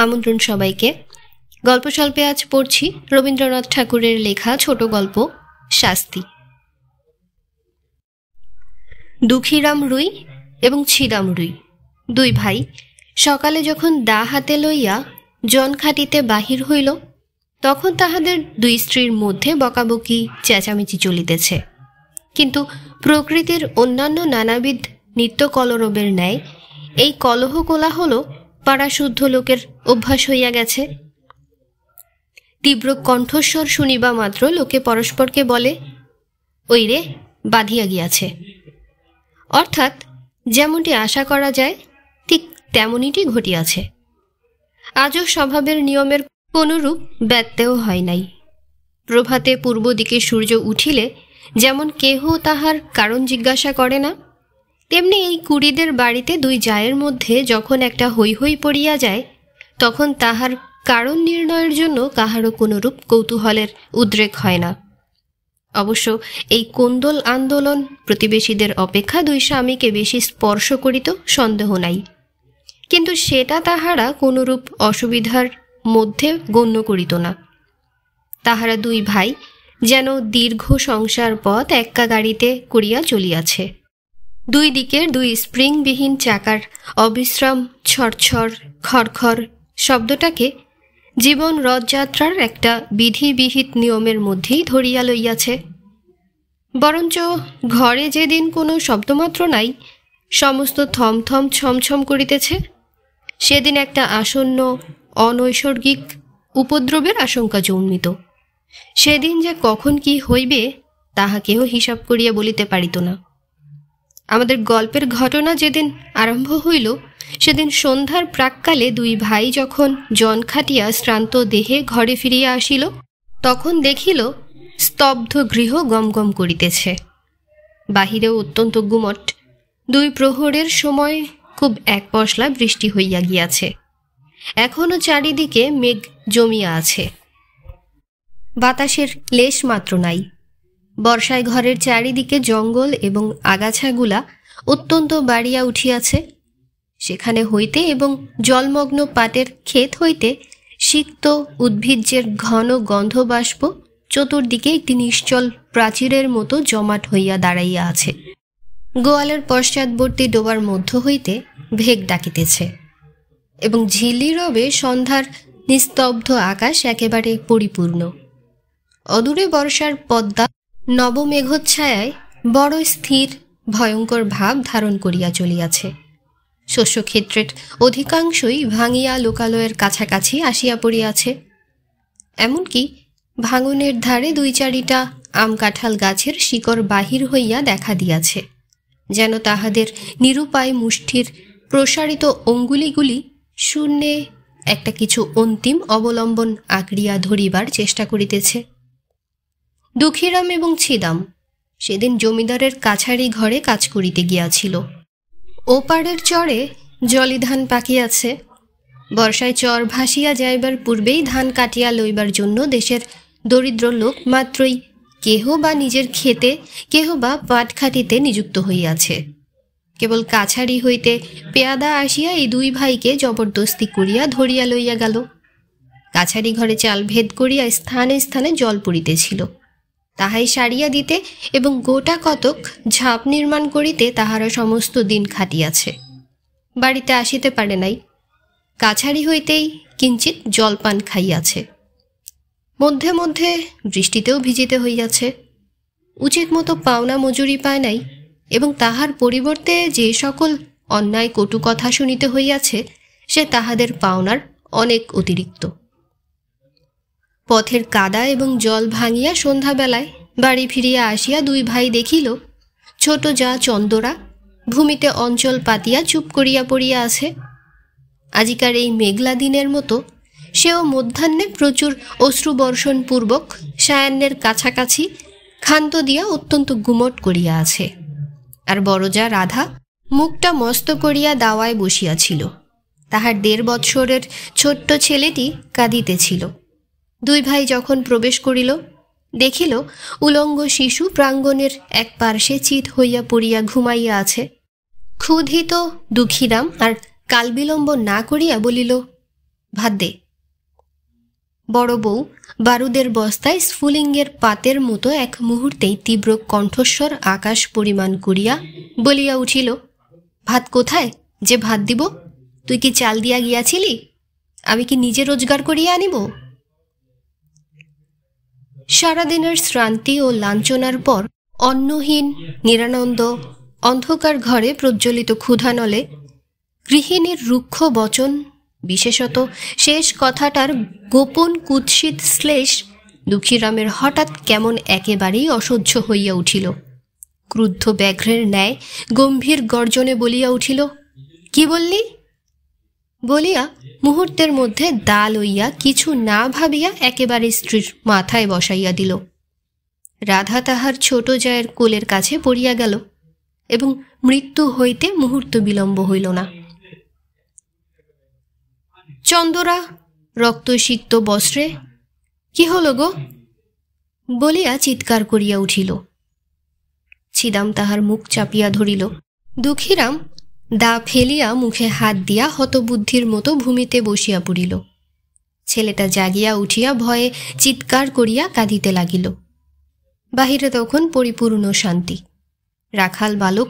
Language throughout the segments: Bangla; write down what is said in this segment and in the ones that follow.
আমন্ত্রণ সবাইকে। গল্পস্বল্পে আজ পড়ছি রবীন্দ্রনাথ ঠাকুরের লেখা ছোট গল্প শাস্তি। দুঃখীরাম রুই এবং ছিদাম রুই দুই ভাই সকালে যখন দা হাতে লইয়া জন খাটিতে বাহির হইল, তখন তাহাদের দুই স্ত্রীর মধ্যে বকাবকি চেঁচামেচি চলিতেছে। কিন্তু প্রকৃতির অন্যান্য নানাবিধ নিত্য কলরবের ন্যায় এই কলহ কোলাহল পাড়াশুদ্ধ লোকের অভ্যাস হইয়া গেছে। তীব্র কণ্ঠস্বর শুনিবা মাত্র লোকে পরস্পরকে বলে, ওই রে বাঁধিয়া গিয়াছে। অর্থাৎ যেমনটি আশা করা যায় ঠিক তেমনইটি ঘটিয়াছে। আজও স্বভাবের নিয়মের কোনরূপ ব্যত্যয় হয় নাই। প্রভাতে পূর্ব দিকে সূর্য উঠিলে যেমন কেহ তাহার কারণ জিজ্ঞাসা করে না, তেমনি এই কুড়িদের বাড়িতে দুই জায়ের মধ্যে যখন একটা হৈ হৈ পড়িয়া যায়, তখন তাহার কারণ নির্ণয়ের জন্য কাহারও কোনরূপ কৌতূহলের উদ্রেক হয় না। অবশ্য এই কোন্দল আন্দোলন প্রতিবেশীদের অপেক্ষা দুই স্বামীকে বেশি স্পর্শ করিত সন্দেহ নাই, কিন্তু সেটা তাহারা কোনরূপ অসুবিধার মধ্যে গণ্য করিত না। তাহারা দুই ভাই যেন দীর্ঘ সংসার পথ এক্কা গাড়িতে করিয়া চলিয়াছে। দুই দিকের দুই স্প্রিংবিহীন চাকার অবিশ্রাম ছড়ছড় খড়খড় শব্দটাকে জীবন রথযাত্রার একটা বিধিবিহিত নিয়মের মধ্যেই ধরিয়া লইয়াছে। বরঞ্চ ঘরে যেদিন কোনো শব্দমাত্র নাই, সমস্ত থমথম ছমছম করিতেছে, সেদিন একটা আসন্ন অনৈসর্গিক উপদ্রবের আশঙ্কা জন্মিত। সেদিন যে কখন কি হইবে তাহা কেহ হিসাব করিয়া বলিতে পারিত না। আমাদের গল্পের ঘটনা যেদিন আরম্ভ হইল, সেদিন সন্ধ্যার প্রাক্কালে দুই ভাই যখন জন খাটিয়া শ্রান্ত দেহে ঘরে ফিরিয়া আসিল, তখন দেখিল স্তব্ধ গৃহ গমগম করিতেছে। বাহিরেও অত্যন্ত গুমট। দুই প্রহরের সময় খুব এক পশলা বৃষ্টি হইয়া গিয়াছে। এখনও চারিদিকে মেঘ জমিয়া আছে, বাতাসের লেশ মাত্র নাই। বর্ষায় ঘরের চারিদিকে জঙ্গল এবং আগাছাগুলা অত্যন্ত বাড়িয়া উঠিয়াছে। সেখানে হইতে এবং জলমগ্ন পাটের ক্ষেত হইতে সিক্ত উদ্ভিজ্জের ঘন গন্ধবাষ্প চতুর্দিকে একটি নিশ্চল প্রাচীরের মতো জমাট হইয়া দাঁড়াইয়া আছে। গোয়ালের পশ্চাৎবর্তী ডোবার মধ্য হইতে ভেগ ডাকিতেছে এবং ঝিল্লি রবে সন্ধ্যার নিস্তব্ধ আকাশ একেবারে পরিপূর্ণ। অদূরে বর্ষার পদ্মা নবমেঘচ্ছায়ায় বড় স্থির ভয়ঙ্কর ভাব ধারণ করিয়া চলিয়াছে। শস্যক্ষেত্রের অধিকাংশই ভাঙিয়া লোকালয়ের কাছাকাছি আসিয়া পড়িয়াছে। এমনকি ভাঙনের ধারে দুই চারিটা আম কাঁঠাল গাছের শিকড় বাহির হইয়া দেখা দিয়াছে, যেন তাহাদের নিরুপায় মুষ্টির প্রসারিত অঙ্গুলিগুলি শূন্যে একটা কিছু অন্তিম অবলম্বন আঁকড়িয়া ধরিবার চেষ্টা করিতেছে। দুঃখীরাম এবং ছিদাম সেদিন জমিদারের কাছারি ঘরে কাজ করিতে গিয়াছিল। ওপারের চরে জলি ধান পাকিয়াছে। বর্ষায় চর ভাসিয়া যাইবার পূর্বেই ধান কাটিয়া লইবার জন্য দেশের দরিদ্র লোক মাত্রই কেহ বা নিজের ক্ষেতে, কেহ বা পাট খাটিতে নিযুক্ত হইয়াছে। কেবল কাছারি হইতে পেয়াদা আসিয়া এই দুই ভাইকে জবরদস্তি করিয়া ধরিয়া লইয়া গেল। কাছারি ঘরে চাল ভেদ করিয়া স্থানে স্থানে জল পড়িতেছিল, তাহাই সারিয়া দিতে এবং গোটা কতক ঝাঁপ নির্মাণ করিতে তাহারা সমস্ত দিন খাটিয়াছে। বাড়িতে আসিতে পারে নাই। কাছারি হইতেই কিঞ্চিত জলপান খাইয়াছে। মধ্যে মধ্যে বৃষ্টিতেও ভিজিতে হইয়াছে। উচিত মতো পাওনা মজুরি পায় নাই এবং তাহার পরিবর্তে যে সকল অন্যায় কটু কথা শুনিতে হইয়াছে, সে তাহাদের পাওনার অনেক অতিরিক্ত। পথের কাদা এবং জল ভাঙিয়া সন্ধ্যাবেলায় বাড়ি ফিরিয়া আসিয়া দুই ভাই দেখিল ছোট যা চন্দরা ভূমিতে অঞ্চল পাতিয়া চুপ করিয়া পড়িয়া আছে। আজিকার এই মেঘলা দিনের মতো সেও মধ্যাহ্নে প্রচুর অশ্রুবর্ষণপূর্বক সায়াহ্নের কাছাকাছি ক্ষান্ত দিয়া অত্যন্ত গুমট করিয়া আছে। আর বড় যা রাধা মুখটা মস্ত করিয়া দাওয়ায় বসিয়াছিল। তাহার 1.5 বৎসরের ছোট্ট ছেলেটি কাঁদিতেছিল। দুই ভাই যখন প্রবেশ করিল, দেখিল উলঙ্গ শিশু প্রাঙ্গণের এক পার্শ্বে চিত হইয়া পড়িয়া ঘুমাইয়া আছে। ক্ষুধিত দুঃখীরাম আর কালবিলম্ব না করিয়া বলিল, ভাত দে। বড় বউ বারুদের বস্তায় স্ফুলিঙ্গের পাতের মতো এক মুহূর্তেই তীব্র কণ্ঠস্বর আকাশ পরিমাণ করিয়া বলিয়া উঠিল, ভাত কোথায় যে ভাত দিব? তুই কি চাল দিয়া গিয়াছিলি? আমি কি নিজে রোজগার করিয়া আনিব? সারাদিনের শ্রান্তি ও লাঞ্ছনার পর অন্নহীন নিরানন্দ অন্ধকার ঘরে প্রজ্বলিত ক্ষুধানলে গৃহিণীর রুক্ষ বচন, বিশেষত শেষ কথাটার গোপন কুৎসিত শ্লেষ দুঃখীরামের হঠাৎ কেমন একেবারেই অসহ্য হইয়া উঠিল। ক্রুদ্ধ ব্যাঘ্রের ন্যায় গম্ভীর গর্জনে বলিয়া উঠিল, কি বললি? বলিয়া মুহূর্তের মধ্যে দা লইয়া কিছু না ভাবিয়া একেবারে স্ত্রীর মাথায় বসাইয়া দিল। রাধা তাহার ছোট জায়ের কোলের কাছে পড়িয়া গেল এবং মৃত্যু হইতে মুহূর্ত বিলম্ব হইল না। চন্দরা রক্তসিক্ত বস্ত্রে, কি হল গো বলিয়া চিৎকার করিয়া উঠিল। ছিদাম তাহার মুখ চাপিয়া ধরিল। দুঃখীরাম দা ফেলিয়া মুখে হাত দিয়া হতবুদ্ধির মতো ভূমিতে বসিয়া পড়িল। ছেলেটা জাগিয়া উঠিয়া ভয়ে চিৎকার করিয়া কাঁদিতে লাগিল। বাহিরে তখন পরিপূর্ণ শান্তি। রাখাল বালক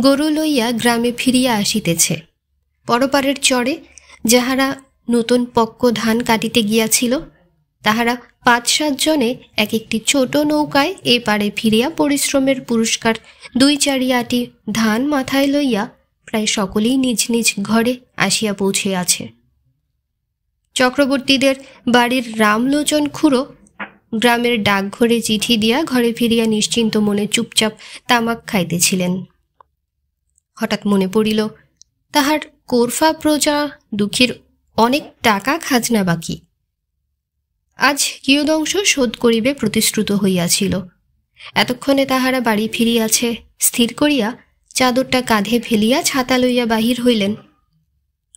গরু লইয়া গ্রামে ফিরিয়া আসিতেছে। পরপারের চরে যাহারা নতুন পক্ক ধান কাটিতে গিয়াছিল, তাহারা ৫-৭ জনে এক একটি ছোট নৌকায় এ পারে ফিরিয়া পরিশ্রমের পুরস্কার ২-৪ আটি ধান মাথায় লইয়া প্রায় সকলেই নিজ নিজ ঘরে আসিয়া পৌঁছিয়াছে। চক্রবর্তীদের বাড়ির রামলোচন খুড়ো গ্রামের ডাকঘরে চিঠি দিয়া ঘরে ফিরিয়া নিশ্চিন্ত মনে চুপচাপ তামাক খাইতেছিলেন। হঠাৎ মনে পড়িল, তাহার কোরফা প্রজা দুঃখীর অনেক টাকা খাজনা বাকি। আজ কিয়দংশ শোধ করিবে প্রতিশ্রুত হইয়াছিল। এতক্ষণে তাহারা বাড়ি ফিরিয়াছে স্থির করিয়া চাদরটা কাঁধে ফেলিয়া ছাতা লইয়া বাহির হইলেন।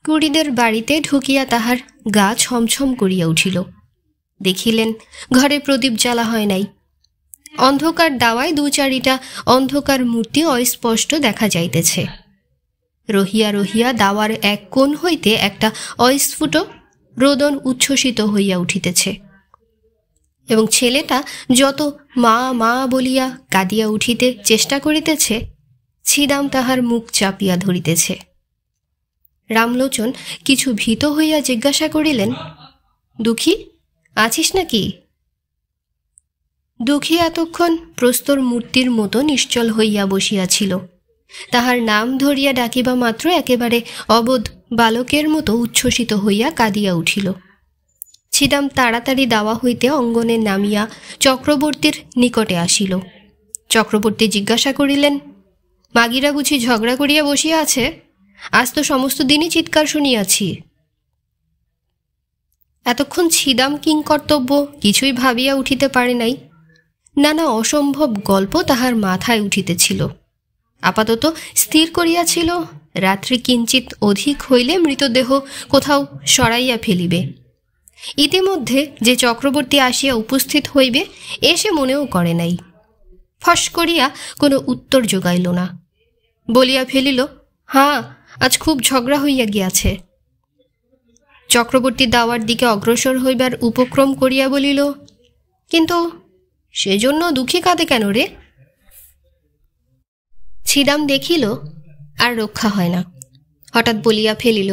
কুড়িদের বাড়িতে ঢুকিয়া তাহার গা ছমছম করিয়া উঠিল। দেখিলেন ঘরে প্রদীপ জ্বালা হয় নাই। অন্ধকার দাওয়ায় ২-৪টা অন্ধকার মূর্তি অস্পষ্ট দেখা যাইতেছে। রহিয়া রহিয়া দাওয়ার এক কোণ হইতে একটা অস্ফুট রোদন উচ্ছ্বসিত হইয়া উঠিতেছে এবং ছেলেটা যত মা মা বলিয়া কাঁদিয়া উঠিতে চেষ্টা করিতেছে, ছিদাম তাহার মুখ চাপিয়া ধরিতেছে। রামলোচন কিছু ভীত হইয়া জিজ্ঞাসা করিলেন, দুঃখী আছিস নাকি? দুঃখী এতক্ষণ প্রস্তর মূর্তির মতো নিশ্চল হইয়া বসিয়াছিল। তাহার নাম ধরিয়া ডাকিবা মাত্র একেবারে অবোধ বালকের মতো উচ্ছ্বসিত হইয়া কাঁদিয়া উঠিল। ছিদাম তাড়াতাড়ি দাওয়া হইতে অঙ্গনে নামিয়া চক্রবর্তীর নিকটে আসিল। চক্রবর্তী জিজ্ঞাসা করিলেন, মাগিরা বুঝি ঝগড়া করিয়া বসিয়া আছে? আজ তো সমস্ত দিনই চিৎকার শুনিয়াছি। এতক্ষণ ছিদাম কিংকর্তব্য কিছুই ভাবিয়া উঠিতে পারে নাই। নানা অসম্ভব গল্প তাহার মাথায় উঠিতেছিল। আপাতত স্থির করিয়াছিল রাত্রি কিঞ্চিত অধিক হইলে মৃতদেহ কোথাও সরাইয়া ফেলিবে। ইতিমধ্যে যে চক্রবর্তী আসিয়া উপস্থিত হইবে এসে মনেও করে নাই। ফস করিয়া কোনো উত্তর যোগাইল না। বলিয়া ফেলিল, হাঁ, আজ খুব ঝগড়া হইয়া গিয়াছে। চক্রবর্তী দাওয়ার দিকে অগ্রসর হইবার উপক্রম করিয়া বলিল, কিন্তু সেজন্য দুঃখী কাঁদে কেন রে? ছিদাম দেখিল আর রক্ষা হয় না। হঠাৎ বলিয়া ফেলিল,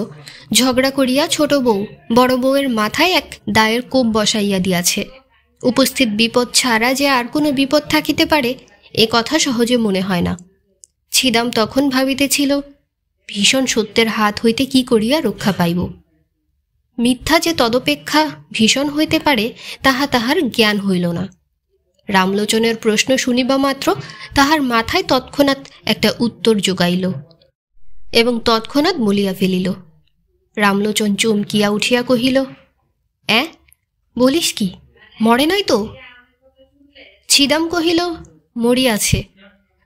ঝগড়া করিয়া ছোট বউ বড় বউয়ের মাথায় এক দায়ের কোপ বসাইয়া দিয়াছে। উপস্থিত বিপদ ছাড়া যে আর কোনো বিপদ থাকিতে পারে এ কথা সহজে মনে হয় না। ছিদাম তখন ভাবিতেছিল, ভীষণ সত্যের হাত হইতে কি করিয়া রক্ষা পাইব। মিথ্যা যে তদপেক্ষা ভীষণ হইতে পারে তাহা তাহার জ্ঞান হইল না। রামলোচনের প্রশ্ন শুনিবা মাত্র তাহার মাথায় তৎক্ষণাৎ একটা উত্তর যোগাইল এবং তৎক্ষণাৎ বলিয়া ফেলিল। রামলোচন চমকিয়া উঠিয়া কহিল, বলিস কি, মরে নাই তো? ছিদাম কহিল, মরিয়াছে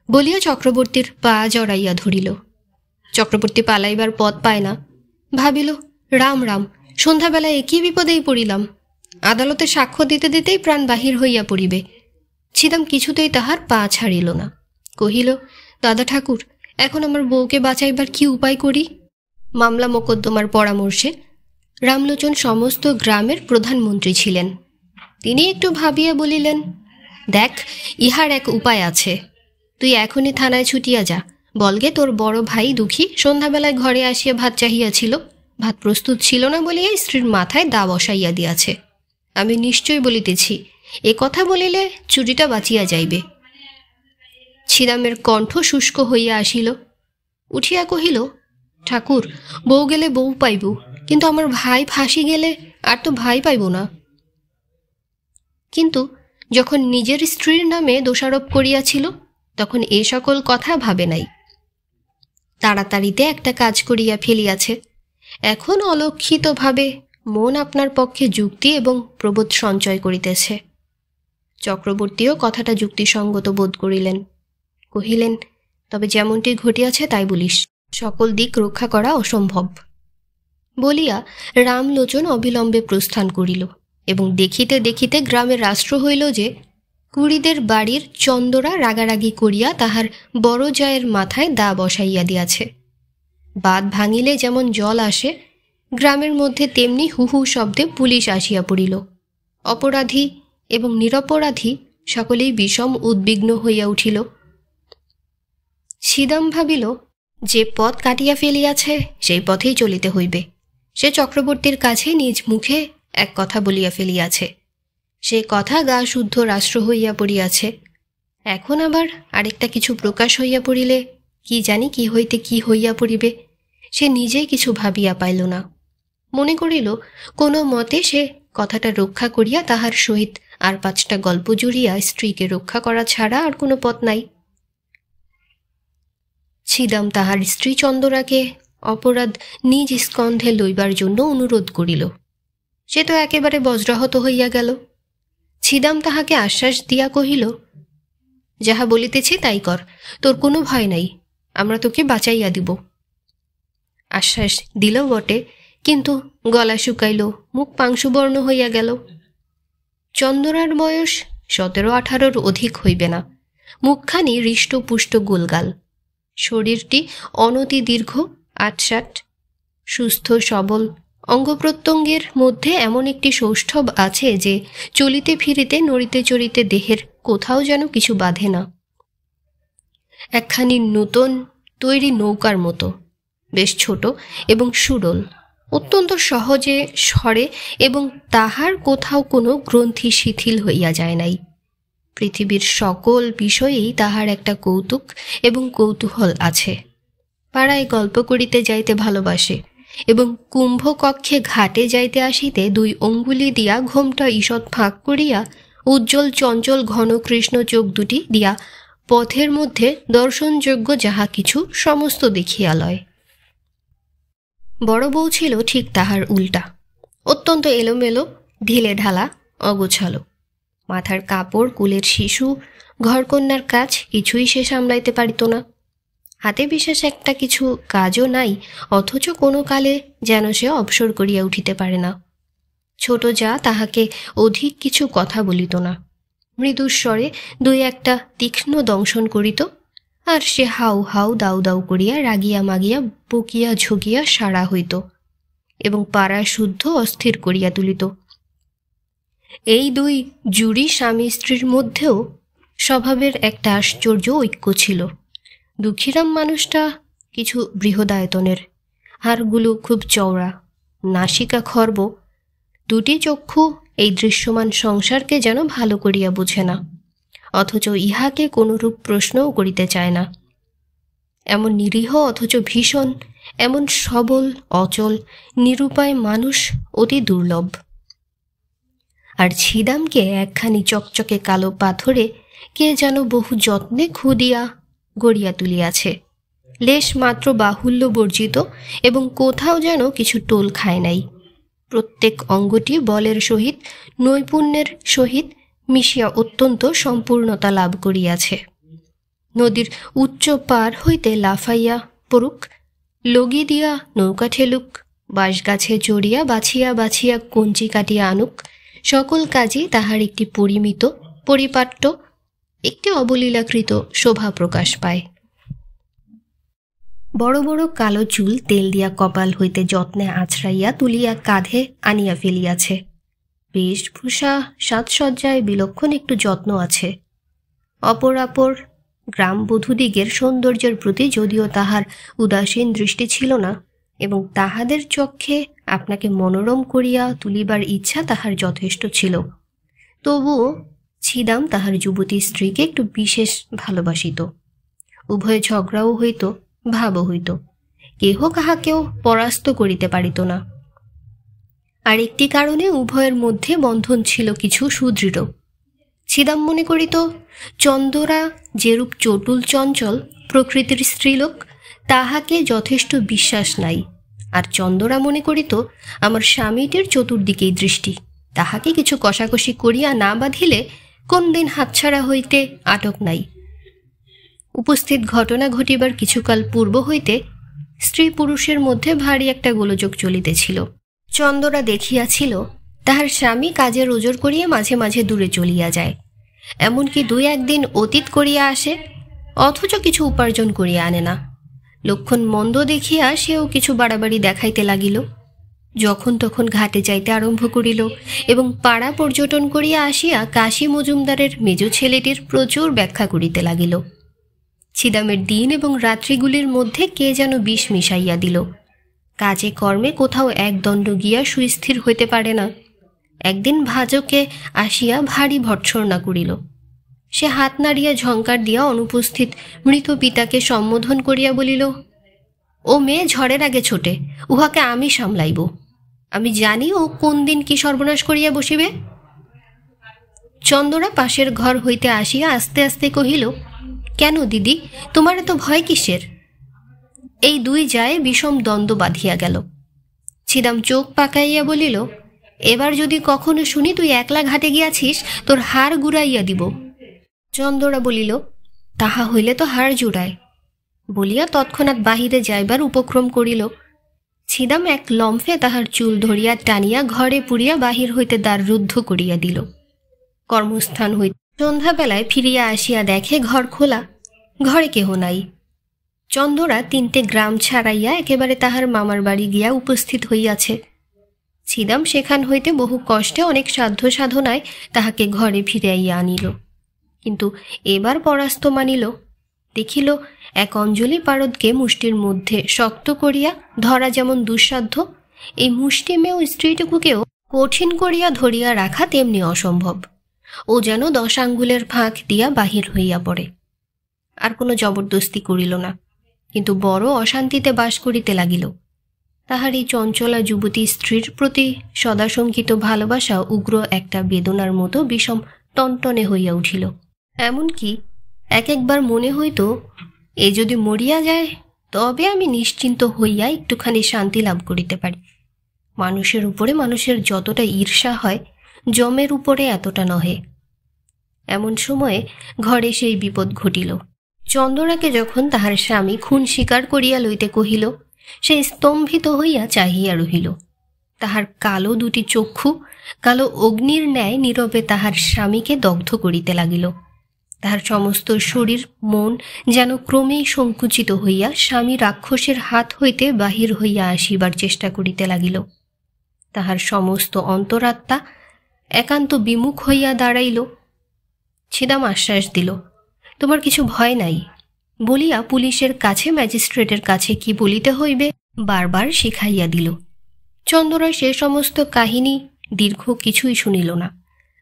বলিয়া চক্রবর্তীর পা জড়াইয়া ধরিল। চক্রবর্তী পালাইবার পথ পায় না। ভাবিল, রাম রাম, সন্ধ্যাবেলায় একই বিপদেই পড়িলাম। আদালতে সাক্ষ্য দিতে দিতেই প্রাণ বাহির হইয়া পড়িবে। ছিদাম কিছুতেই তাহার পা ছাড়িল না। কহিল, দাদা ঠাকুর, এখন আমার বউকে বাঁচাইবার কি উপায় করি? মামলা মোকদ্দমার পরামর্শে রামলোচন সমস্ত গ্রামের প্রধানমন্ত্রী ছিলেন। তিনি একটু ভাবিয়া বলিলেন, দেখ, ইহার এক উপায় আছে। তুই এখনই থানায় ছুটিয়া যা, বলগে তোর বড় ভাই দুঃখী সন্ধ্যাবেলায় ঘরে আসিয়া ভাত চাহিয়াছিল, ভাত প্রস্তুত ছিল না বলিয়া স্ত্রীর মাথায় দা বসাইয়া দিয়াছে। আমি নিশ্চয় বলিতেছি, এ কথা বলিলে চুরিটা বাঁচিয়া যাইবে। ছিদামের কণ্ঠ শুষ্ক হইয়া আসিল। উঠিয়া কহিল, ঠাকুর, বউ গেলে বউ পাইব, কিন্তু আমার ভাই ফাঁসি গেলে আর তো ভাই পাইব না। কিন্তু যখন নিজের স্ত্রীর নামে দোষারোপ করিয়াছিল তখন এ সকল কথা ভাবে নাই। তাড়াতাড়িতে একটা কাজ করিয়া ফেলিয়াছে। এখন অলক্ষিতভাবে মন আপনার পক্ষে যুক্তি এবং প্রবোধ সঞ্চয় করিতেছে। চক্রবর্তীও কথাটা যুক্তিসঙ্গত বোধ করিলেন। কহিলেন, তবে যেমনটি ঘটিয়াছে তাই বলিস, সকল দিক রক্ষা করা অসম্ভব। বলিয়া রামলোচন অবিলম্বে প্রস্থান করিল এবং দেখিতে দেখিতে গ্রামের রাষ্ট্র হইল যে কুড়িদের বাড়ির চন্দরা রাগারাগি করিয়া তাহার বড় জায়ের মাথায় দা বসাইয়া দিয়াছে। বাঁধ ভাঙিলে যেমন জল আসে, গ্রামের মধ্যে তেমনি হুহু শব্দে পুলিশ আসিয়া পড়িল। অপরাধী এবং নিরপরাধী সকলেই বিষম উদ্বিগ্ন হইয়া উঠিল। ছিদাম ভাবিল, যে পথ কাটিয়া ফেলিয়াছে সেই পথেই চলিতে হইবে। সে চক্রবর্তীর কাছে নিজ মুখে এক কথা বলিয়া ফেলিয়াছে, সে কথা গা শুদ্ধ রাষ্ট্র হইয়া পড়িয়াছে। এখন আবার আরেকটা কিছু প্রকাশ হইয়া পড়িলে কি জানি কি হইতে কি হইয়া পড়িবে, সে নিজেই কিছু ভাবিয়া পাইল না। মনে করিল কোনো মতে সে কথাটা রক্ষা করিয়া তাহার সহিত আর 5টা গল্প জুড়িয়া স্ত্রীকে রক্ষা করা ছাড়া আর কোনো পথ নাই। ছিদাম তাহার স্ত্রী চন্দরাকে অপরাধ নিজ স্কন্ধে লইবার জন্য অনুরোধ করিল। সে তো একেবারে বজ্রাহত হইয়া গেল। ছিদাম তাহাকে আশ্বাস দিয়া কহিল, যাহা বলিতেছি তাই কর, তোর কোনো ভয় নাই, আমরা তোকে বাঁচাইয়া দিব। আশ্বাস দিল বটে, কিন্তু গলা শুকাইল, মুখ পাংশুবর্ণ হইয়া গেল। চন্দরার বয়স 17-18 অধিক হইবে না, মুখখানি হৃষ্টপুষ্ট গোলগাল, শরীরটি অনতি দীর্ঘ 8-60, সুস্থ সবল, অঙ্গপ্রত্যঙ্গের মধ্যে এমন একটি সৌষ্ঠব আছে যে চলিতে ফিরিতে নড়িতে চড়িতে দেহের কোথাও যেন কিছু বাধে না। একখানি নূতন তৈরি নৌকার মতো, বেশ ছোট এবং সুডল, অত্যন্ত সহজে সরে এবং তাহার কোথাও কোনো গ্রন্থি শিথিল হইয়া যায় নাই। পৃথিবীর সকল বিষয়েই তাহার একটা কৌতুক এবং কৌতূহল আছে। পাড়ায় গল্প করিতে যাইতে ভালোবাসে এবং কুম্ভকক্ষে ঘাটে যাইতে আসিতে 2 অঙ্গুলি দিয়া ঘোমটা ঈষৎ ফাঁক করিয়া উজ্জ্বল চঞ্চল ঘন কৃষ্ণ চোখ দুটি দিয়া পথের মধ্যে দর্শনযোগ্য যাহা কিছু সমস্ত দেখিয়া লয়। বড় বউ ছিল ঠিক তাহার উল্টা, অত্যন্ত এলোমেলো, ঢিলে ঢালা, অগোছালো। মাথার কাপড়, কুলের শিশু, ঘরকন্যার কাজ কিছুই সে সামলাইতে পারিত না। হাতে বিশেষ একটা কিছু কাজও নাই, অথচ কোনো কালে যেন সে অবসর করিয়া উঠিতে পারে না। ছোট যা তাহাকে অধিক কিছু কথা বলিত না, মৃদুস্বরে 2-1টা তীক্ষ্ণ দংশন করিত, আর সে হাউ হাউ দাউ দাউ করিয়া রাগিয়া মাগিয়া বকিয়া ঝুঁকিয়া সারা হইত এবং পাড়া শুদ্ধ অস্থির করিয়া তুলিত। এই 2 জুড়ি স্বামী স্ত্রীর মধ্যেও স্বভাবের একটা আশ্চর্য ঐক্য ছিল। দুঃখীরাম মানুষটা কিছু বৃহদায়তনের, হাড়গুলো খুব চওড়া, নাসিকা খর্ব, 2টি চক্ষু এই দৃশ্যমান সংসারকে যেন ভালো করিয়া বুঝে না, অথচ ইহাকে কোনরূপ প্রশ্নও করিতে চায় না। এমন নিরীহ অথচ ভীষণ, এমন সবল, অচল, নিরুপায় মানুষ অতি দুর্লভ। আর ছিদামকে একখানি চকচকে কালো পাথরে কে যেন বহু যত্নে খুদিয়া গড়িয়া তুলিয়াছে, লেশ মাত্র বাহুল্য বর্জিত এবং কোথাও যেন কিছু টোল খায় নাই। প্রত্যেক অঙ্গটি বলের সহিত, নৈপুণ্যের সহিত মিশিয়া অত্যন্ত সম্পূর্ণতা লাভ করিয়াছে। নদীর উচ্চ পার হইতে লাফাইয়া পড়ুক, লগি দিয়া নৌকা ঠেলুক, বাঁশগাছে চড়িয়া বাছিয়া বাছিয়া কঞ্চি কাটিয়া আনুক, সকল কাজেই তাহার একটি পরিমিত, পরিপাট্য, একটি অবলীলাকৃত শোভা প্রকাশ পায়। বড় বড় কালো চুল তেল দিয়া কপাল হইতে যত্নে আছড়াইয়া তুলিয়া কাঁধে আনিয়া ফেলিয়াছে। বেশভূষা সাজসজ্জায় বিলক্ষণ একটু যত্ন আছে। অপরাপর গ্রামবধূদিগের সৌন্দর্যের প্রতি যদিও তাহার উদাসীন দৃষ্টি ছিল না, এবং তাহাদের চক্ষে আপনাকে মনোরম করিয়া তুলিবার ইচ্ছা তাহার যথেষ্ট ছিল, তবুও ছিদাম তাহার যুবতী স্ত্রীকে একটু বিশেষ ভালোবাসিত। উভয়ে ঝগড়াও হইত, ভাবও হইত, কেহ কাহাকেও পরাস্ত করিতে পারিত না। আর একটি কারণে উভয়ের মধ্যে বন্ধন ছিল কিছু সুদৃঢ়। ছিদাম মনে করিত চন্দরা যেরূপ চটুল চঞ্চল প্রকৃতির স্ত্রীলোক, তাহাকে যথেষ্ট বিশ্বাস নাই। আর চন্দরা মনে করিত আমার স্বামীটির চতুর্দিকেই দৃষ্টি, তাহাকে কিছু কষাকষি করিয়া না বাঁধিলে কোন দিন হাতছাড়া হইতে আটক নাই। উপস্থিত ঘটনা ঘটিবার কিছুকাল পূর্ব হইতে স্ত্রী পুরুষের মধ্যে ভারী একটা গোলযোগ চলিতেছিল। চন্দরা দেখিয়াছিল তাহার স্বামী কাজের ওজর করিয়া মাঝে মাঝে দূরে চলিয়া যায়, এমনকি 2-1 দিন অতীত করিয়া আসে, অথচ কিছু উপার্জন করিয়া আনে না। লক্ষণ মন্দ দেখিয়া সেও কিছু বাড়াবাড়ি দেখাইতে লাগিল। যখন তখন ঘাটে যাইতে আরম্ভ করিল এবং পাড়া পর্যটন করিয়া আসিয়া কাশী মজুমদারের মেজ ছেলেটির প্রচুর ব্যাখ্যা করিতে লাগিল। ছিদামের দিন এবং রাত্রিগুলির মধ্যে কে যেন বিষ মিশাইয়া দিল। কাজে কর্মে কোথাও একদণ্ড গিয়া সুস্থির হইতে পারে না। একদিন ভাজকে আসিয়া ভারী ভর্ৎসনা করিল। সে হাত নাড়িয়া ঝঙ্কার দিয়া অনুপস্থিত মৃত পিতাকে সম্বোধন করিয়া বলিল, ও মেয়ে ঝড়ের আগে ছোটে, উহাকে আমি সামলাইব। আমি জানি ও কোন দিন কি সর্বনাশ করিয়া বসিবে। চন্দরা পাশের ঘর হইতে আসিয়া আস্তে আস্তে কহিল, কেন দিদি, তোমার এত ভয় কিসের? এই দুই যায় বিষম দ্বন্দ্ব বাঁধিয়া গেল। ছিদাম চোখ পাকাইয়া বলিল, এবার যদি কখনো শুনি তুই একলা ঘাটে গিয়াছিস, তোর হাড় গুড়াইয়া দিব। চন্দরা বলিল, তাহা হইলে তো হাড় জুড়ায়, বলিয়া তৎক্ষণাৎ বাহিরে যাইবার উপক্রম করিল। ছিদাম এক লম্ফে তাহার চুল ধরিয়া টানিয়া ঘরে পুরিয়া বাহির হইতে দ্বার রুদ্ধ করিয়া দিল। কর্মস্থান হইতে সন্ধ্যাবেলায় ফিরিয়া আসিয়া দেখে ঘর খোলা, ঘরে কেহ নাই। চন্দরা 3টে গ্রাম ছাড়াইয়া একেবারে তাহার মামার বাড়ি গিয়া উপস্থিত হইয়াছে। ছিদাম সেখান হইতে বহু কষ্টে অনেক সাধ্য সাধনায় তাহাকে ঘরে ফিরাইয়া আনিল, কিন্তু এবার পরাস্ত মানিল। দেখিল এক অঞ্জলি পারদকে মুষ্টির মধ্যে শক্ত করিয়া ধরা যেমন দুঃসাধ্য, এই মুষ্টিমেয় স্ত্রীটুকুকেও কঠিন করিয়া ধরিয়া রাখা তেমনি অসম্ভব। ও যেন 10 আঙ্গুলের ফাঁক দিয়া বাহির হইয়া পড়ে। আর কোনো জবরদস্তি করিল না, কিন্তু বড় অশান্তিতে বাস করিতে লাগিল। তাহার এই চঞ্চলা যুবতী স্ত্রীর প্রতি সদাশঙ্কিত ভালোবাসা উগ্র একটা বেদনার মতো বিষম টনটনে হইয়া উঠিল। এমনকি একবার মনে হইত, এ যদি মরিয়া যায় তবে আমি নিশ্চিন্ত হইয়া একটুখানি শান্তি লাভ করিতে পারি। মানুষের উপরে মানুষের যতটা ঈর্ষা হয়, জমের উপরে এতটা নহে। এমন সময়ে ঘরে সেই বিপদ ঘটিল। চন্দরাকে যখন তাহার স্বামী খুন স্বীকার করিয়া লইতে কহিল, সে স্তম্ভিত হইয়া চাহিয়া রহিল। তাহার কালো 2টি চক্ষু কালো অগ্নির ন্যায় নীরবে তাহার স্বামীকে দগ্ধ করিতে লাগিল। তাহার সমস্ত শরীর মন যেন ক্রমেই সংকুচিত হইয়া স্বামী রাক্ষসের হাত হইতে বাহির হইয়া আসিবার চেষ্টা করিতে লাগিল। তাহার সমস্ত অন্তরাত্মা একান্ত বিমুখ হইয়া দাঁড়াইল। ছিদাম আশ্বাস দিল, তোমার কিছু ভয় নাই বলিয়া পুলিশের কাছে ম্যাজিস্ট্রেটের কাছে কি বলিতে হইবে বারবার শিখাইয়া দিল। চন্দরা সে সমস্ত কাহিনী দীর্ঘ কিছুই শুনিল না,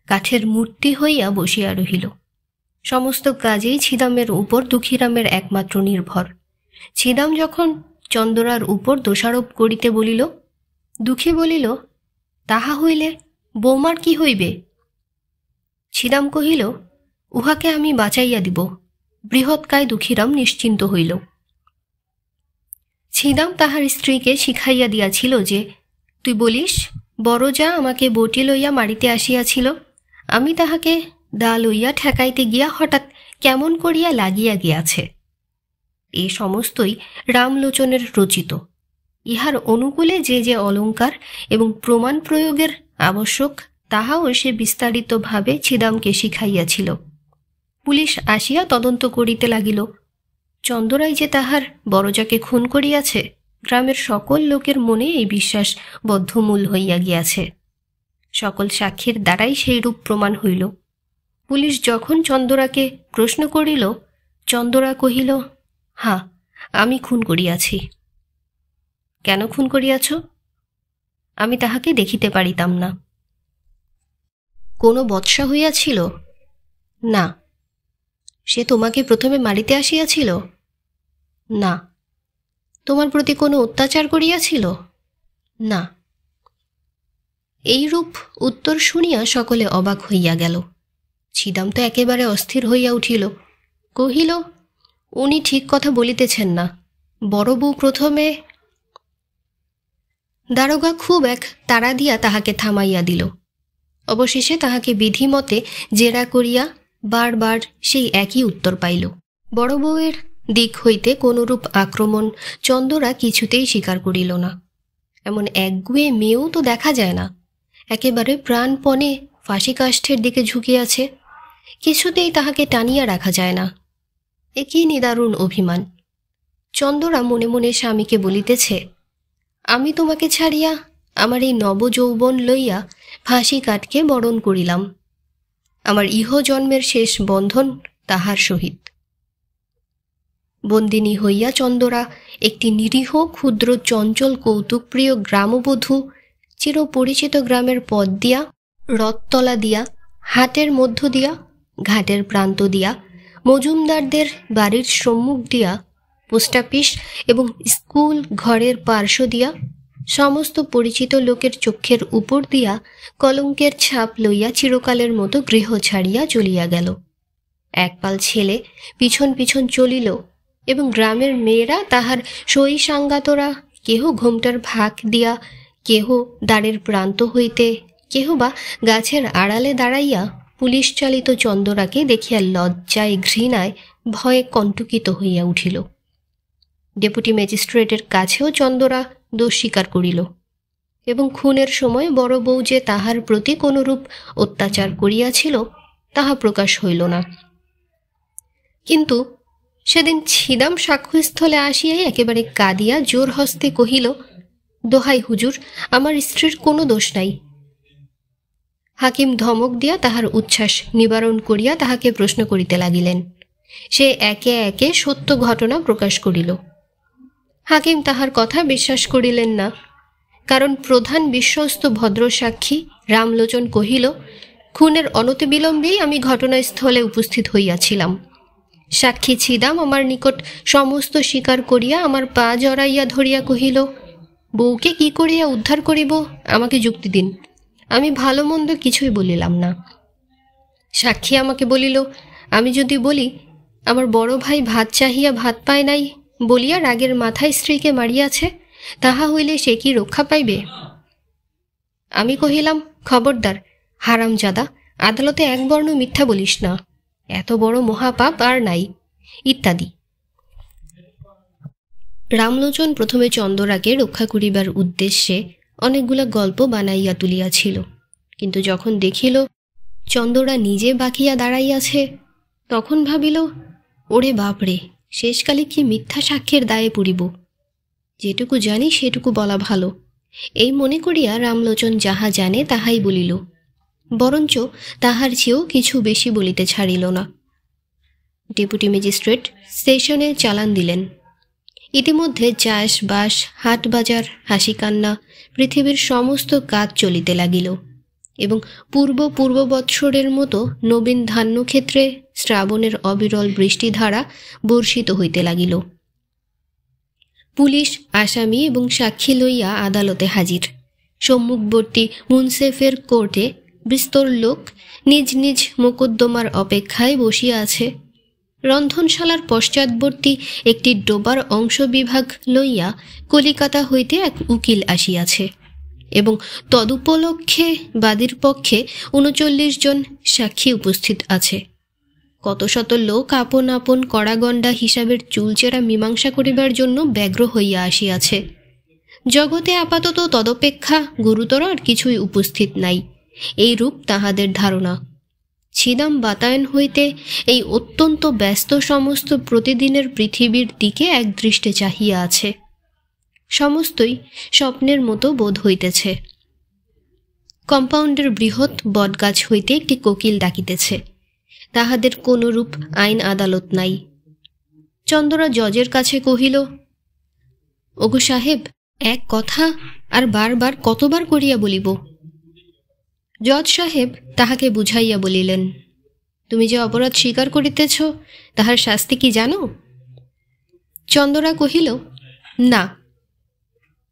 কাঠের মূর্তি হইয়া বসিয়া রহিল। সমস্ত কাজেই ছিদামের উপর দুঃখীরামের একমাত্র নির্ভর। ছিদাম যখন চন্দরার উপর দোষারোপ করিতে বলিল, দুঃখী বলিল, তাহা হইলে বৌমার কি হইবে? ছিদাম কহিল, উহাকে আমি বাঁচাইয়া দিব। বৃহৎকায় দুঃখীরাম নিশ্চিন্ত হইল। ছিদাম তাহার স্ত্রীকে শিখাইয়া দিয়াছিল যে, তুই বলিস বড় যা আমাকে বটি লইয়া মারিতে আসিয়াছিল, আমি তাহাকে দা লইয়া ঠেকাইতে গিয়া হঠাৎ কেমন করিয়া লাগিয়া গিয়াছে। এ সমস্তই রামলোচনের রচিত। ইহার অনুকূলে যে যে অলঙ্কার এবং প্রমাণ প্রয়োগের আবশ্যক তাহাও সে বিস্তারিতভাবে ছিদামকে শিখাইয়াছিল। পুলিশ আসিয়া তদন্ত করিতে লাগিল। চন্দরাই যে তাহার বড়জাকে খুন করিয়াছে, গ্রামের সকল লোকের মনে এই বিশ্বাস বদ্ধমূল হইয়া গিয়াছে। সকল সাক্ষীর দ্বারাই সেই রূপ প্রমাণ হইল। পুলিশ যখন চন্দরাকে প্রশ্ন করিল, চন্দরা কহিল, হ্যাঁ, আমি খুন করিয়াছি। কেন খুন করিয়াছ? আমি তাহাকে দেখিতে পারিতাম না। কোনো বৎসা হইয়াছিল? না। সে তোমাকে প্রথমে মারিতে আসিয়াছিল? না। তোমার প্রতি কোনো অত্যাচার করিয়াছিল? না। এইরূপ উত্তর শুনিয়া সকলে অবাক হইয়া গেল। ছিদাম তো একেবারে অস্থির হইয়া উঠিল। কহিল, উনি ঠিক কথা বলিতেছেন না। বড় বউ প্রথমে। দারোগা খুব এক তাড়া দিয়া তাহাকে থামাইয়া দিল। অবশেষে তাহাকে বিধিমতে জেরা করিয়া বারবার সেই একই উত্তর পাইল। বড় বউয়ের দিক হইতে কোনরূপ আক্রমণ চন্দরা কিছুতেই স্বীকার করিল না। এমন একগুয়ে মেয়েও তো দেখা যায় না। একেবারে প্রাণপণে ফাঁসি কাষ্ঠের দিকে ঝুঁকিয়াছে। কিছুতেই তাহাকে টানিয়া রাখা যায় না। এ কি নিদারুণ অভিমান! চন্দরা মনে মনে স্বামীকে বলিতেছে, আমি তোমাকে ছাড়িয়া আমার এই নবযৌবন লইয়া ফাঁসি কাঠকে বরণ করিলাম। আমার ইহজন্মের শেষ বন্ধন তাহার সহিত। বন্দিনী হইয়া চন্দরা একটি নিরীহ ক্ষুদ্র চঞ্চল কৌতুকপ্রিয় গ্রামবধূ চিরপরিচিত গ্রামের পথ দিয়া, রথতলা দিয়া, হাটের মধ্য দিয়া, ঘাটের প্রান্ত দিয়া, মজুমদারদের বাড়ির সম্মুখ দিয়া, পোস্ট অফিস এবং স্কুল ঘরের পার্শ্ব দিয়া, সমস্ত পরিচিত লোকের চক্ষের উপর দিয়া কলঙ্কের ছাপ লইয়া চিরকালের মতো গৃহ ছাড়িয়া চলিয়া গেল। একপাল ছেলে পিছন পিছন চলিল এবং গ্রামের মেয়েরা তাহার সই সাঙ্গাতরা কেহ ঘোমটার ফাঁক দিয়া, কেহ দ্বারের প্রান্ত হইতে, কেহ বা গাছের আড়ালে দাঁড়াইয়া পুলিশ চালিত চন্দরাকে দেখিয়া লজ্জায় ঘৃণায় ভয়ে কণ্টকিত হইয়া উঠিল। ডেপুটি ম্যাজিস্ট্রেটের কাছেও চন্দরা দোষ স্বীকার করিল এবং খুনের সময় বড় বউ যে তাহার প্রতি কোনরূপ অত্যাচার করিয়াছিল তাহা প্রকাশ হইল না। কিন্তু সেদিন ছিদাম সাক্ষ্যস্থলে আসিয়াই একেবারে কাঁদিয়া জোর হস্তে কহিল, দোহাই হুজুর, আমার স্ত্রীর কোনো দোষ নাই। হাকিম ধমক দিয়া তাহার উচ্ছ্বাস নিবারণ করিয়া তাহাকে প্রশ্ন করিতে লাগিলেন। সে একে একে সত্য ঘটনা প্রকাশ করিল। হাকিম তাহার কথা বিশ্বাস করিলেন না, কারণ প্রধান বিশ্বস্ত ভদ্র সাক্ষী রামলোচন কহিল, খুনের অনতিবিলম্বেই আমি ঘটনাস্থলে উপস্থিত হইয়াছিলাম। সাক্ষী ছিদাম আমার নিকট সমস্ত স্বীকার করিয়া আমার পা জড়াইয়া ধরিয়া কহিল, বউকে কি করিয়া উদ্ধার করিব, আমাকে যুক্তি দিন। আমি ভালো মন্দ কিছুই বলিলাম না। সাক্ষী আমাকে বলিল, আমি যদি বলি আমার বড় ভাই ভাত চাহিয়া ভাত পায় নাই বলিয়া রাগের মাথায় স্ত্রীকে মারিয়াছে, তাহা হইলে সে কি রক্ষা পাইবে? আমি কহিলাম, খবরদার হারামজাদা, আদালতে একবর্ণ মিথ্যা বলিস না, এত বড় মহাপাপ আর নাই, ইত্যাদি। রামলোচন প্রথমে চন্দরাকে রক্ষা করিবার উদ্দেশ্যে অনেকগুলা গল্প বানাইয়া তুলিয়াছিল, কিন্তু যখন দেখিল চন্দরা নিজে বাকিয়া দাঁড়াইয়াছে, তখন ভাবিল, ওরে বাপরে, শেষকালে কি মিথ্যা সাক্ষ্যের দায়ে পড়িব। যেটুকু জানি সেটুকু বলা ভালো, এই মনে করিয়া রামলোচন যাহা জানে তাহাই বলিল, বরঞ্চ তাহার চেয়েও কিছু বেশি বলিতে ছাড়িল না। ডেপুটি ম্যাজিস্ট্রেট স্টেশনে চালান দিলেন। ইতিমধ্যে চাষবাস, হাট বাজার, হাসি কান্না, পৃথিবীর সমস্ত কাজ চলিতে লাগিল এবং পূর্ববৎসরের মতো নবীন ধান্যক্ষেত্রে শ্রাবণের অবিরল বৃষ্টিধারা বর্ষিত হইতে লাগিল। পুলিশ, আসামি এবং সাক্ষী লইয়া আদালতে হাজির। সম্মুখবর্তী মুন্সেফের কোর্টে বিস্তর লোক নিজ নিজ মোকদ্দমার অপেক্ষায় বসিয়া আছে। রন্ধনশালার পশ্চাৎবর্তী একটি ডোবার অংশ বিভাগ লইয়া কলিকাতা হইতে এক উকিল আসিয়াছে এবং তদুপলক্ষে বাদীর পক্ষে ৩৯ জন সাক্ষী উপস্থিত আছে। কত শত লোক আপন আপন কড়াগণ্ডা হিসাবের চুলচেরা মীমাংসা করিবার জন্য ব্যগ্র হইয়া আসিয়াছে। জগতে আপাতত তদপেক্ষা গুরুতর আর কিছুই উপস্থিত নাই, এইরূপ তাহাদের ধারণা। ছিদাম বাতায়ন হইতে এই অত্যন্ত ব্যস্ত সমস্ত প্রতিদিনের পৃথিবীর দিকে একদৃষ্টে চাহিয়া আছে। সমস্তই স্বপ্নের মতো বোধ হইতেছে। কম্পাউন্ডের বৃহৎ বটগাছ হইতে একটি কোকিল ডাকিতেছে। তাহাদের কোনরূপ আইন আদালত নাই। চন্দরা জজের কাছে কহিল, ওগো সাহেব, এক কথা আর বারবার কতবার করিয়া বলিব? জজ সাহেব তাহাকে বুঝাইয়া বলিলেন, তুমি যে অপরাধ স্বীকার করিতেছ তাহার শাস্তি কি জানো? চন্দরা কহিল, না।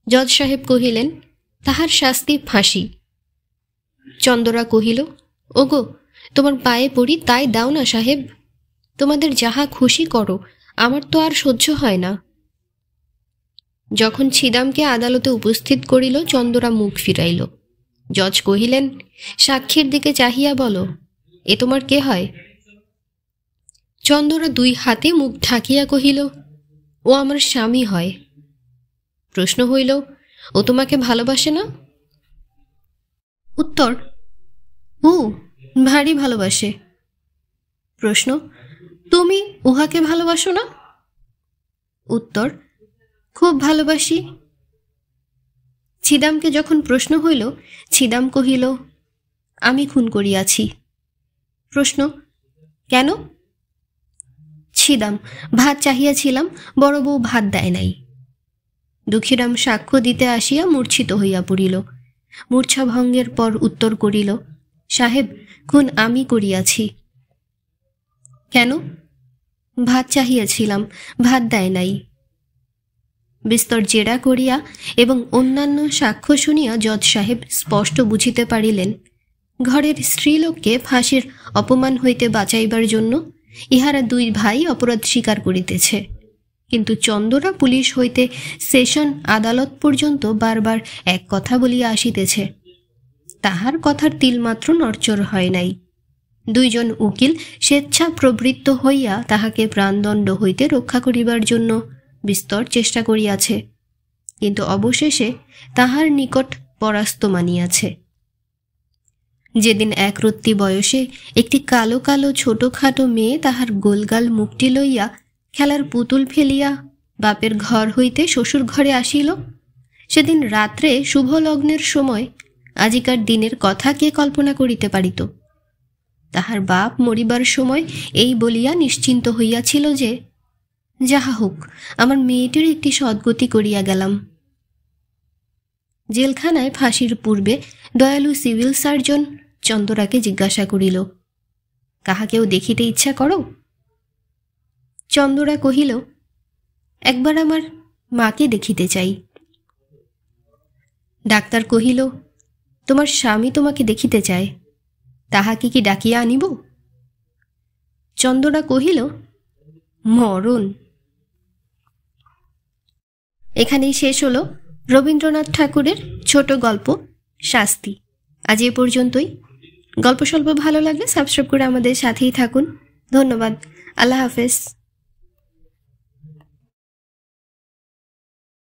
জজ সাহেব কহিলেন, তাহার শাস্তি ফাঁসি। চন্দরা কহিল, ওগো, তোমার পায়ে পড়ি, তাই দাও না সাহেব। তোমাদের যাহা খুশি করো, আমার তো আর সহ্য হয় না। যখন ছিদামকে আদালতে উপস্থিত করিল, চন্দরা মুখ ফিরাইল। জজ কহিলেন, সাক্ষীর দিকে চাহিয়া বলো, এ তোমার কে হয়? চন্দরা দুই হাতে মুখ ঢাকিয়া কহিল, ও আমার স্বামী হয়। প্রশ্ন হইল, ও তোমাকে ভালোবাসে না? উত্তর, ও ভারী ভালোবাসে। প্রশ্ন, তুমি উহাকে ভালোবাসো না? উত্তর, খুব ভালোবাসি। ছিদামকে যখন প্রশ্ন হইল, ছিদাম কহিল, আমি খুন করিয়াছি। প্রশ্ন, কেন? ছিদাম, ভাত চাহিয়াছিলাম, বড় বউ ভাত দেয় নাই। দুঃখীরাম সাক্ষ্য দিতে আসিয়া মূর্ছিত হইয়া পড়িল। মূর্ছাভঙ্গের পর উত্তর করিল, সাহেব, খুন আমি করিয়াছি। কেন? ভাত চাহিয়াছিলাম, ভাত দেয় নাই। বিস্তর জেরা করিয়া এবং অন্যান্য সাক্ষ্য শুনিয়া জজ সাহেব স্পষ্ট বুঝিতে পারিলেন, ঘরের স্ত্রীলোককে ফাঁসির অপমান হইতে বাঁচাইবার জন্য ইহারা দুই ভাই অপরাধ স্বীকার করিতেছে। কিন্তু চন্দরা পুলিশ হইতে সেশন আদালত পর্যন্ত বারবার এক কথা বলিয়া আসিতেছে। তাহার কথার তিলমাত্র নড়চড় হয় নাই। দুইজন উকিল স্বেচ্ছা প্রবৃত্ত হইয়া তাহাকে প্রাণদণ্ড হইতে রক্ষা করিবার জন্য বিস্তর চেষ্টা করিয়াছে, কিন্তু অবশেষে তাহার নিকট পরাস্ত মানিয়াছে। যেদিন একরত্তি বয়সে একটি কালো কালো ছোটখাটো মেয়ে তাহার গোলগাল মুখটি লইয়া খেলার পুতুল ফেলিয়া বাপের ঘর হইতে শ্বশুর ঘরে আসিল, সেদিন রাত্রে শুভ লগ্নের সময় আজিকার দিনের কথা কে কল্পনা করিতে পারিত? তাহার বাপ মরিবার সময় এই বলিয়া নিশ্চিন্ত হইয়াছিল যে, যাহা হোক, আমার মেয়েটির একটি সদ্গতি করিয়া গেলাম। জেলখানায় ফাঁসির পূর্বে দয়ালু সিভিল সার্জন চন্দরাকে জিজ্ঞাসা করিল, কাহাকেও দেখিতে ইচ্ছা করো? চন্দরা কহিল, একবার আমার মাকে দেখিতে চাই। ডাক্তার কহিল, তোমার স্বামী তোমাকে দেখিতে চায়, তাহাকে কি ডাকিয়া আনিব? চন্দরা কহিল, মরণ। এখানেই শেষ হল রবীন্দ্রনাথ ঠাকুরের ছোট গল্প শাস্তি। আজ এ পর্যন্তই। গল্প স্বল্প ভালো লাগলে সাবস্ক্রাইব করে আমাদের সাথেই থাকুন। ধন্যবাদ। আল্লাহ হাফেজ।